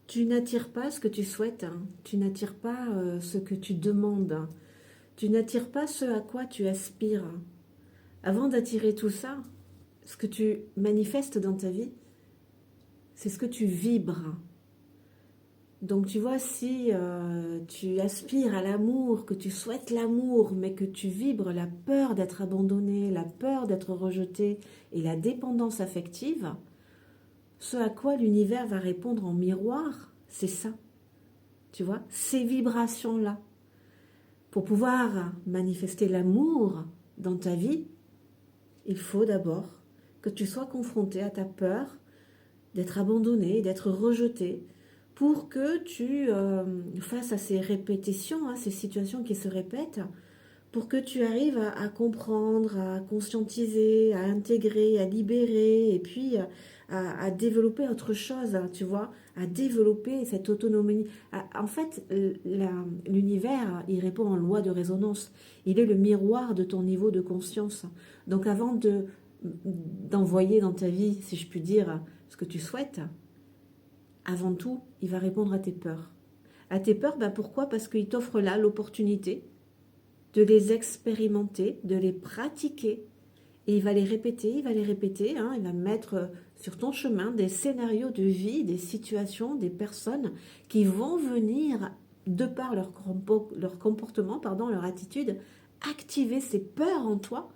Tu n'attires pas ce que tu souhaites, hein. Tu n'attires pas ce que tu demandes, hein. Tu n'attires pas ce à quoi tu aspires. Avant d'attirer tout ça, ce que tu manifestes dans ta vie, c'est ce que tu vibres. Donc tu vois, si tu aspires à l'amour, que tu souhaites l'amour, mais que tu vibres la peur d'être abandonné, la peur d'être rejeté et la dépendance affective, ce à quoi l'univers va répondre en miroir, c'est ça. Tu vois, ces vibrations-là. Pour pouvoir manifester l'amour dans ta vie, il faut d'abord que tu sois confronté à ta peur d'être abandonné, d'être rejeté, pour que tu fasses à ces répétitions, hein, ces situations qui se répètent, pour que tu arrives à comprendre, à conscientiser, à intégrer, à libérer, et puis à développer autre chose, hein, tu vois, à développer cette autonomie. En fait, l'univers, il répond en loi de résonance. Il est le miroir de ton niveau de conscience. Donc avant d'envoyer dans ta vie, si je puis dire, ce que tu souhaites, avant tout, il va répondre à tes peurs. À tes peurs, ben pourquoi? Parce qu'il t'offre là l'opportunité de les expérimenter, de les pratiquer. Et il va les répéter, hein, il va mettre sur ton chemin des scénarios de vie, des situations, des personnes qui vont venir, de par leur comportement, pardon, leur attitude, activer ces peurs en toi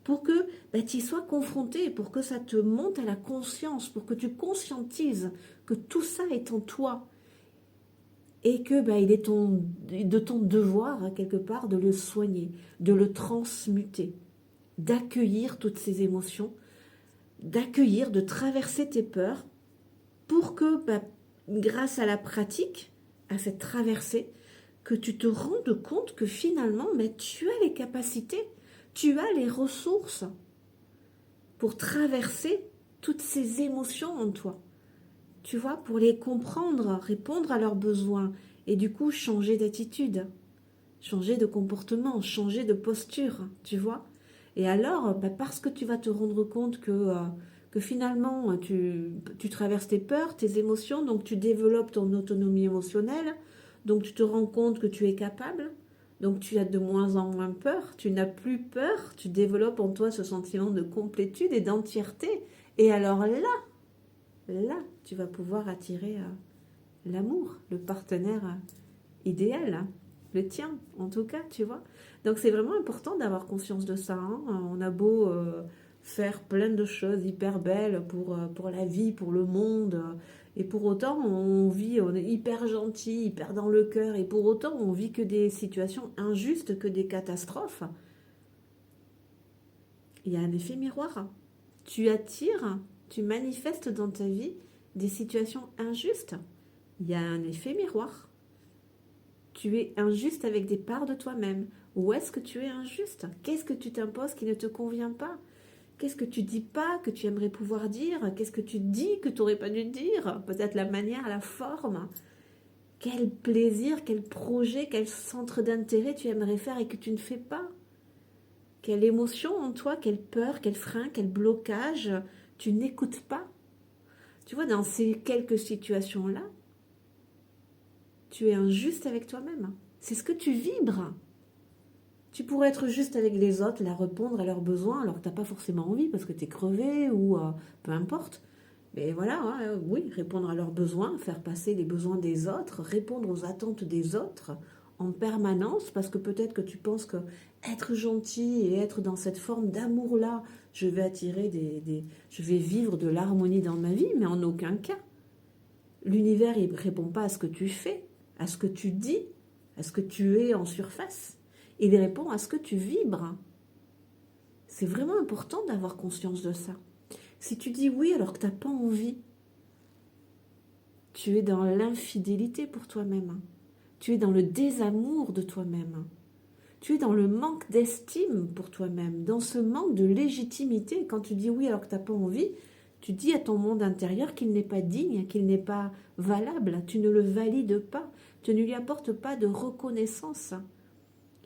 pour que tu y sois confronté, pour que ça te monte à la conscience, pour que tu conscientises que tout ça est en toi et que il est de ton devoir, hein, quelque part, de le soigner, de le transmuter, d'accueillir toutes ces émotions, d'accueillir, de traverser tes peurs pour que, grâce à la pratique, à cette traversée, que tu te rendes compte que finalement, tu as les capacités, tu as les ressources pour traverser toutes ces émotions en toi. Tu vois, pour les comprendre, répondre à leurs besoins et du coup changer d'attitude, changer de comportement, changer de posture, tu vois. Et alors, parce que tu vas te rendre compte que finalement tu traverses tes peurs, tes émotions, donc tu développes ton autonomie émotionnelle, donc tu te rends compte que tu es capable, donc tu as de moins en moins peur, tu n'as plus peur, tu développes en toi ce sentiment de complétude et d'entièreté. Et alors là, tu vas pouvoir attirer l'amour, le partenaire idéal, hein, le tien en tout cas, tu vois. Donc c'est vraiment important d'avoir conscience de ça, hein. On a beau faire plein de choses hyper belles pour la vie, pour le monde, et pour autant on vit, on est hyper gentil, hyper dans le cœur, et pour autant on vit que des situations injustes, que des catastrophes. Il y a un effet miroir. Tu attires, tu manifestes dans ta vie des situations injustes. Il y a un effet miroir. Tu es injuste avec des parts de toi-même. Où est-ce que tu es injuste? Qu'est-ce que tu t'imposes qui ne te convient pas? Qu'est-ce que tu dis pas que tu aimerais pouvoir dire? Qu'est-ce que tu dis que tu n'aurais pas dû dire? Peut-être la manière, la forme. Quel plaisir, quel projet, quel centre d'intérêt tu aimerais faire et que tu ne fais pas? Quelle émotion en toi, quelle peur, quel frein, quel blocage tu n'écoutes pas? Tu vois, dans ces quelques situations-là, tu es injuste avec toi-même. C'est ce que tu vibres. Tu pourrais être juste avec les autres, la répondre à leurs besoins alors que tu n'as pas forcément envie parce que tu es crevé ou peu importe. Mais voilà, hein, oui, répondre à leurs besoins, faire passer les besoins des autres, répondre aux attentes des autres en permanence parce que peut-être que tu penses que être gentil et être dans cette forme d'amour-là, je vais attirer je vais vivre de l'harmonie dans ma vie, mais en aucun cas. L'univers, il ne répond pas à ce que tu fais, à ce que tu dis, à ce que tu es en surface. Il répond à ce que tu vibres. C'est vraiment important d'avoir conscience de ça. Si tu dis oui alors que tu n'as pas envie, tu es dans l'infidélité pour toi-même. Tu es dans le désamour de toi-même. Tu es dans le manque d'estime pour toi-même, dans ce manque de légitimité. Quand tu dis oui alors que tu n'as pas envie, tu dis à ton monde intérieur qu'il n'est pas digne, qu'il n'est pas valable. Tu ne le valides pas. Tu ne lui apportes pas de reconnaissance.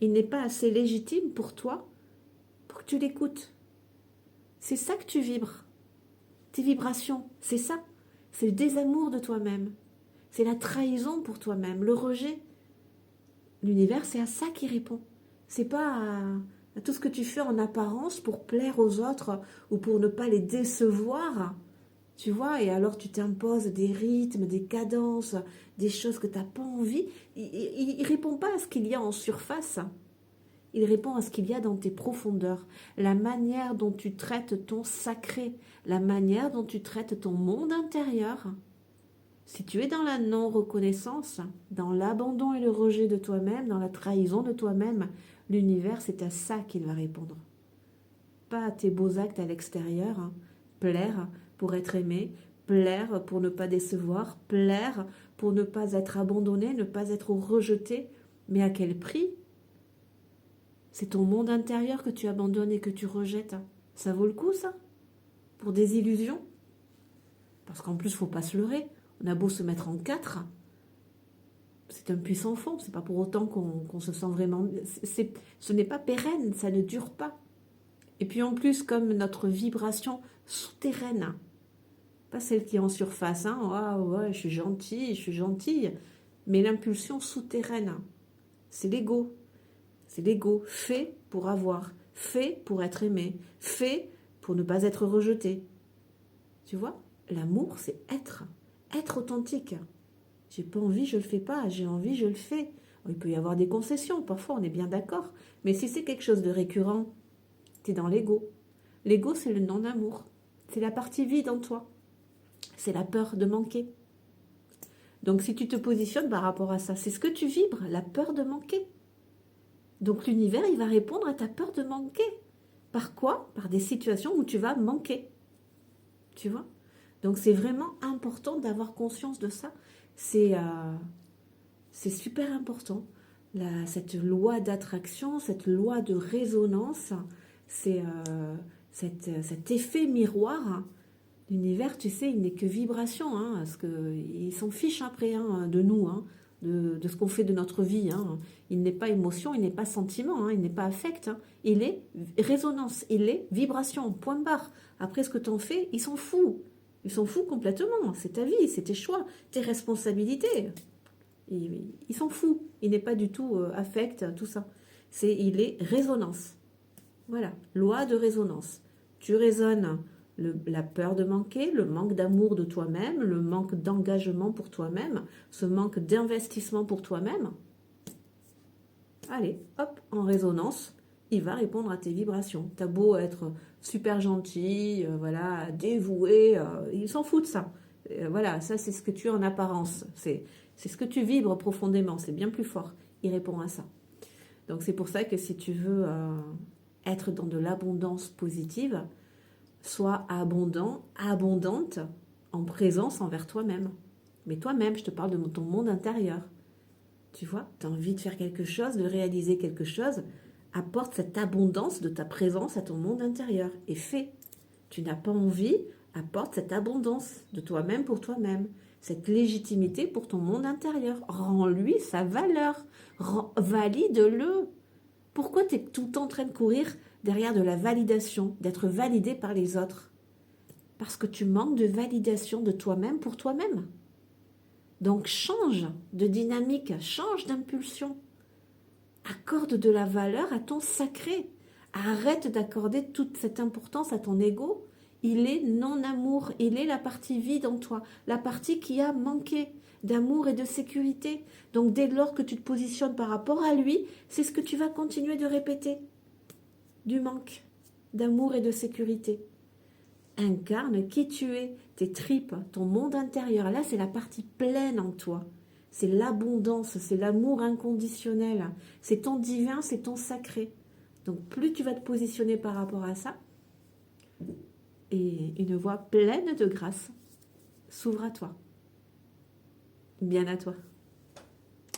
Il n'est pas assez légitime pour toi pour que tu l'écoutes. C'est ça que tu vibres. Tes vibrations, c'est ça. C'est le désamour de toi-même. C'est la trahison pour toi-même, le rejet. L'univers, c'est à ça qu'il répond. C'est pas à tout ce que tu fais en apparence pour plaire aux autres ou pour ne pas les décevoir. Tu vois, et alors tu t'imposes des rythmes, des cadences, des choses que tu n'as pas envie. Il ne répond pas à ce qu'il y a en surface. Il répond à ce qu'il y a dans tes profondeurs. La manière dont tu traites ton sacré, la manière dont tu traites ton monde intérieur. Si tu es dans la non-reconnaissance, dans l'abandon et le rejet de toi-même, dans la trahison de toi-même, l'univers, c'est à ça qu'il va répondre. Pas à tes beaux actes à l'extérieur, hein. Plaire pour être aimé, plaire pour ne pas décevoir, plaire pour ne pas être abandonné, ne pas être rejeté. Mais à quel prix? C'est ton monde intérieur que tu abandonnes et que tu rejettes. Ça vaut le coup, ça? Pour des illusions? Parce qu'en plus, il ne faut pas se leurrer. On a beau se mettre en quatre, c'est un puissant fond. C'est pas pour autant qu'on se sent vraiment... Ce n'est pas pérenne, ça ne dure pas. Et puis en plus, comme notre vibration souterraine, pas celle qui est en surface, hein, oh, ouais, je suis gentille, mais l'impulsion souterraine, c'est l'ego. C'est l'ego, fait pour avoir, fait pour être aimé, fait pour ne pas être rejeté. Tu vois, l'amour, c'est être authentique. J'ai pas envie, je le fais pas, j'ai envie, je le fais. Il peut y avoir des concessions, parfois on est bien d'accord, mais si c'est quelque chose de récurrent, tu es dans l'ego. L'ego, c'est le non-amour. C'est la partie vide en toi. C'est la peur de manquer. Donc si tu te positionnes par rapport à ça, c'est ce que tu vibres, la peur de manquer. Donc l'univers, il va répondre à ta peur de manquer. Par quoi? Par des situations où tu vas manquer. Tu vois? Donc c'est vraiment important d'avoir conscience de ça. C'est super important. Cette loi d'attraction, cette loi de résonance, c'est cet effet miroir. L'univers, tu sais, il n'est que vibration, hein, parce qu'il s'en fiche après hein, de nous, hein, de ce qu'on fait de notre vie. Hein. Il n'est pas émotion, il n'est pas sentiment, hein, il n'est pas affect. Hein. Il est résonance, il est vibration, point barre. Après, ce que tu en fais, il s'en fout. Il s'en fout complètement. C'est ta vie, c'est tes choix, tes responsabilités. Il s'en fout. Il n'est pas du tout affect, tout ça. Il est résonance. Voilà, loi de résonance. Tu résonnes la peur de manquer, le manque d'amour de toi-même, le manque d'engagement pour toi-même, ce manque d'investissement pour toi-même. Allez, hop, en résonance, il va répondre à tes vibrations. T'as beau être super gentil, voilà, dévoué, il s'en fout de ça. Voilà, ça c'est ce que tu es en apparence. C'est ce que tu vibres profondément, c'est bien plus fort. Il répond à ça. Donc c'est pour ça que si tu veux être dans de l'abondance positive, sois abondant, abondante en présence envers toi-même. Mais toi-même, je te parle de ton monde intérieur. Tu vois, tu as envie de faire quelque chose, de réaliser quelque chose, apporte cette abondance de ta présence à ton monde intérieur et fais. Tu n'as pas envie, apporte cette abondance de toi-même pour toi-même, cette légitimité pour ton monde intérieur. Rends-lui sa valeur, valide-le. Pourquoi tu es tout le temps en train de courir derrière de la validation, d'être validé par les autres? Parce que tu manques de validation de toi-même pour toi-même. Donc change de dynamique, change d'impulsion. Accorde de la valeur à ton sacré. Arrête d'accorder toute cette importance à ton ego. Il est non-amour, il est la partie vide en toi, la partie qui a manqué d'amour et de sécurité. Donc dès lors que tu te positionnes par rapport à lui, c'est ce que tu vas continuer de répéter. Du manque d'amour et de sécurité. Incarne qui tu es, tes tripes, ton monde intérieur. Là, c'est la partie pleine en toi. C'est l'abondance, c'est l'amour inconditionnel. C'est ton divin, c'est ton sacré. Donc plus tu vas te positionner par rapport à ça, et une voie pleine de grâce s'ouvre à toi. Bien à toi.